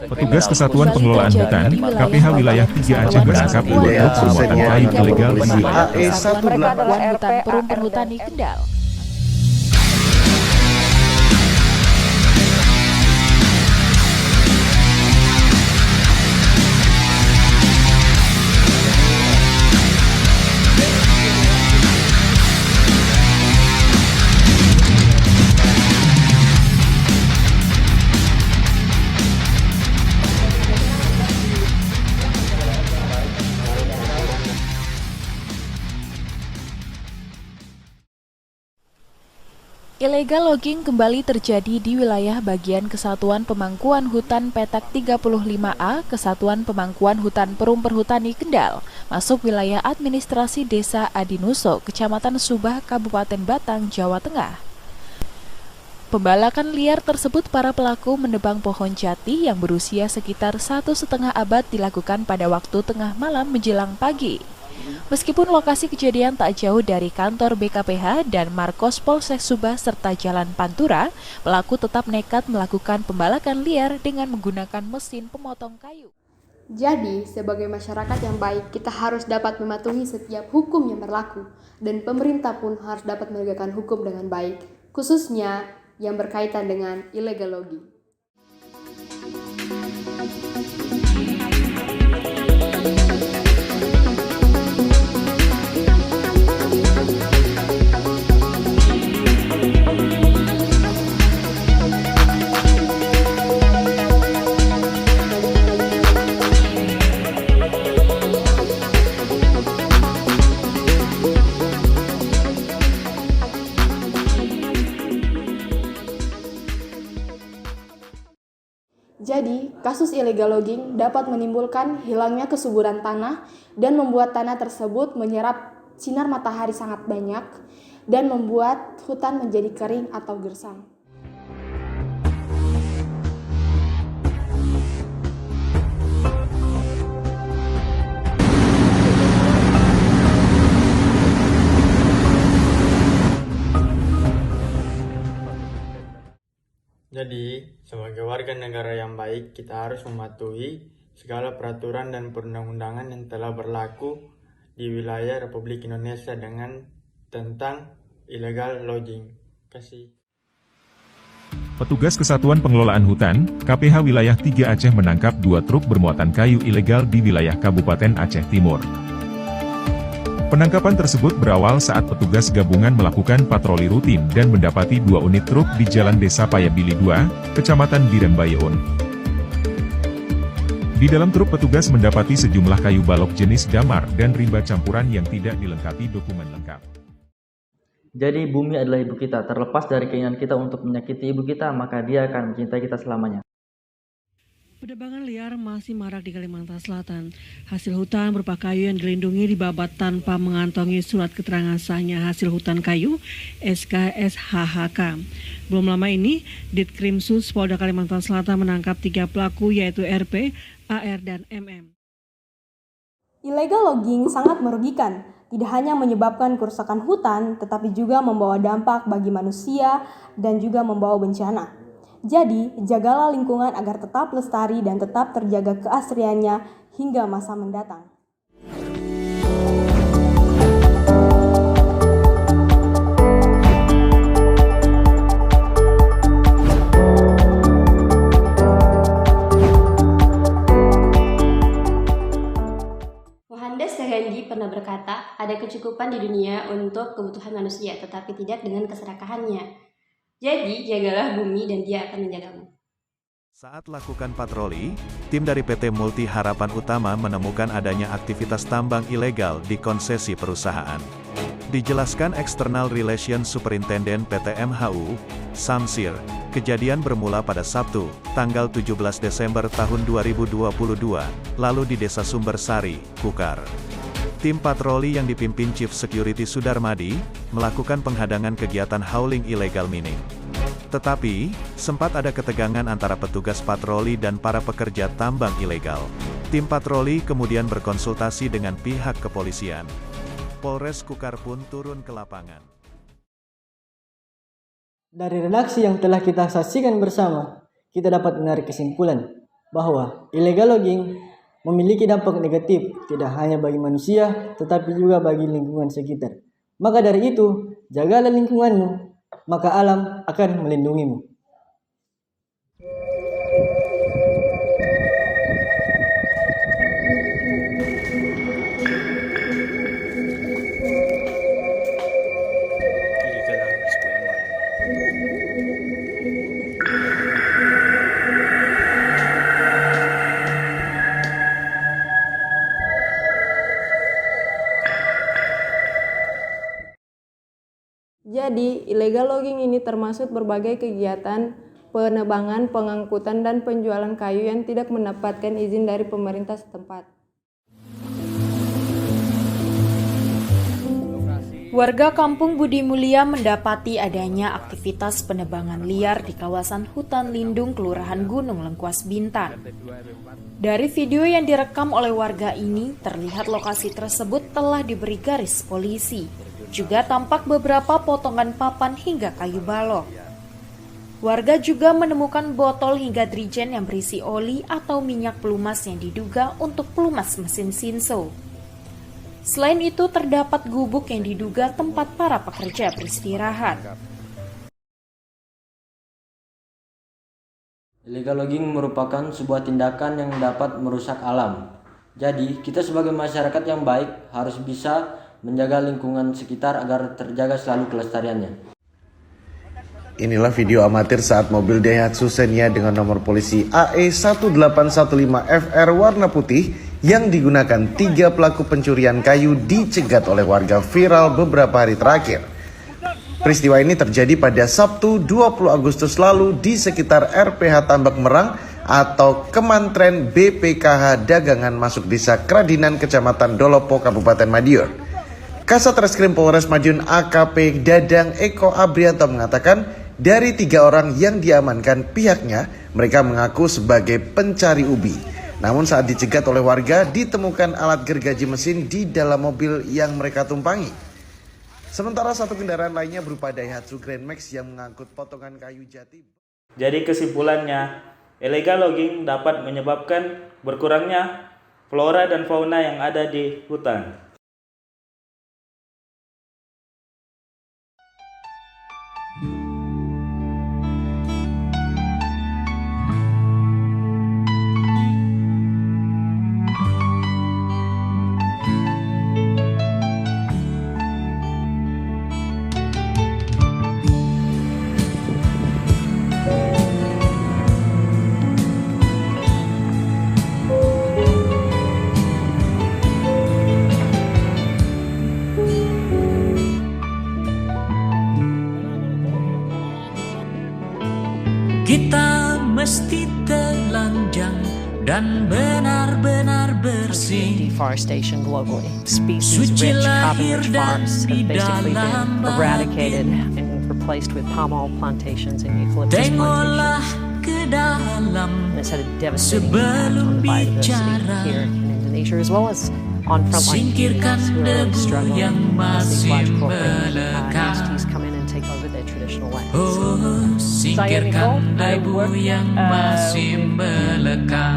Petugas Kesatuan Pengelolaan Hutan, KPH Wilayah 3 Aceh menangkap 2 truk bermuatan kayu ilegal di wilayah Kesatuan Pengelolaan Hutan Perum Perhutani Kendal. Illegal logging kembali terjadi di wilayah bagian Kesatuan Pemangkuan Hutan Petak 35A, Kesatuan Pemangkuan Hutan Perum Perhutani Kendal, masuk wilayah administrasi Desa Adinuso, Kecamatan Subah, Kabupaten Batang, Jawa Tengah. Pembalakan liar tersebut para pelaku menebang pohon jati yang berusia sekitar 1,5 abad dilakukan pada waktu tengah malam menjelang pagi. Meskipun lokasi kejadian tak jauh dari kantor BKPH dan Markos Polsek Subah serta Jalan Pantura, pelaku tetap nekat melakukan pembalakan liar dengan menggunakan mesin pemotong kayu. Jadi, sebagai masyarakat yang baik, kita harus dapat mematuhi setiap hukum yang berlaku, dan pemerintah pun harus dapat menegakkan hukum dengan baik, khususnya yang berkaitan dengan illegal logging. Jadi, kasus illegal logging dapat menimbulkan hilangnya kesuburan tanah dan membuat tanah tersebut menyerap sinar matahari sangat banyak dan membuat hutan menjadi kering atau gersang. Jadi, sebagai warga negara yang baik, kita harus mematuhi segala peraturan dan perundang-undangan yang telah berlaku di wilayah Republik Indonesia dengan tentang illegal logging. Kasih. Petugas Kesatuan Pengelolaan Hutan, KPH Wilayah 3 Aceh menangkap 2 truk bermuatan kayu ilegal di wilayah Kabupaten Aceh Timur. Penangkapan tersebut berawal saat petugas gabungan melakukan patroli rutin dan mendapati 2 unit truk di Jalan Desa Payabili 2, Kecamatan Birembayeun. Di dalam truk petugas mendapati sejumlah kayu balok jenis damar dan rimba campuran yang tidak dilengkapi dokumen lengkap. Jadi bumi adalah ibu kita, terlepas dari keinginan kita untuk menyakiti ibu kita, maka dia akan mencintai kita selamanya. Penebangan liar masih marak di Kalimantan Selatan. Hasil hutan berupa kayu yang dilindungi dibabat tanpa mengantongi surat keterangan sahnya hasil hutan kayu SKSHHK. Belum lama ini, Ditkrimsus Polda Kalimantan Selatan menangkap 3 pelaku yaitu RP, AR, dan MM. Illegal logging sangat merugikan, tidak hanya menyebabkan kerusakan hutan, tetapi juga membawa dampak bagi manusia dan juga membawa bencana. Jadi, jagalah lingkungan agar tetap lestari dan tetap terjaga keasriannya hingga masa mendatang. Mohandas Gandhi pernah berkata, ada kecukupan di dunia untuk kebutuhan manusia, tetapi tidak dengan keserakahannya. Jadi, jagalah bumi dan dia akan menjagamu. Saat lakukan patroli, tim dari PT Multi Harapan Utama menemukan adanya aktivitas tambang ilegal di konsesi perusahaan. Dijelaskan External Relations Superintendent PT MHU, Samsir, kejadian bermula pada Sabtu, tanggal 17 Desember tahun 2022, lalu di Desa Sumbersari, Kukar. Tim patroli yang dipimpin Chief Security Sudarmadi, melakukan penghadangan kegiatan hauling illegal mining. Tetapi, sempat ada ketegangan antara petugas patroli dan para pekerja tambang ilegal. Tim patroli kemudian berkonsultasi dengan pihak kepolisian. Polres Kukar pun turun ke lapangan. Dari redaksi yang telah kita saksikan bersama, kita dapat menarik kesimpulan bahwa illegal logging memiliki dampak negatif tidak hanya bagi manusia tetapi juga bagi lingkungan sekitar. Maka dari itu, jagalah lingkunganmu, maka alam akan melindungimu. Jadi, illegal logging ini termasuk berbagai kegiatan penebangan, pengangkutan, dan penjualan kayu yang tidak mendapatkan izin dari pemerintah setempat. Warga Kampung Budi Mulia mendapati adanya aktivitas penebangan liar di kawasan hutan lindung Kelurahan Gunung Lengkuas, Bintan. Dari video yang direkam oleh warga ini, terlihat lokasi tersebut telah diberi garis polisi. Juga tampak beberapa potongan papan hingga kayu balok. Warga juga menemukan botol hingga drijen yang berisi oli atau minyak pelumas yang diduga untuk pelumas mesin Shinso. Selain itu, terdapat gubuk yang diduga tempat para pekerja beristirahat. Illegal logging merupakan sebuah tindakan yang dapat merusak alam. Jadi, kita sebagai masyarakat yang baik harus bisa menjaga lingkungan sekitar agar terjaga selalu kelestariannya. Inilah video amatir saat mobil Daihatsu Xenia dengan nomor polisi AE1815FR warna putih yang digunakan 3 pelaku pencurian kayu dicegat oleh warga viral beberapa hari terakhir. Peristiwa ini terjadi pada Sabtu 20 Agustus lalu di sekitar RPH Tambak Merang atau Kemantren BPKH Dagangan masuk Desa Kradinan Kecamatan Dolopo Kabupaten Madiun. Kasat Reskrim Polres Madiun AKP Dadang Eko Abrianto mengatakan dari 3 orang yang diamankan pihaknya, mereka mengaku sebagai pencari ubi. Namun saat dicegat oleh warga, ditemukan alat gergaji mesin di dalam mobil yang mereka tumpangi. Sementara satu kendaraan lainnya berupa Daihatsu Grand Max yang mengangkut potongan kayu jati. Jadi kesimpulannya, illegal logging dapat menyebabkan berkurangnya flora dan fauna yang ada di hutan. Kita mesti telanjang dan benar-benar bersih. Deforestation globally. Species-rich carbon-rich forests have basically been eradicated and replaced with palm oil plantations and eucalyptus plantations. And it's had a devastating impact on the biodiversity here in Indonesia, as well as on frontline communities who are struggling as these large corporate entities come in and take over their traditional lands. Singkirkan debu yang masih melekat.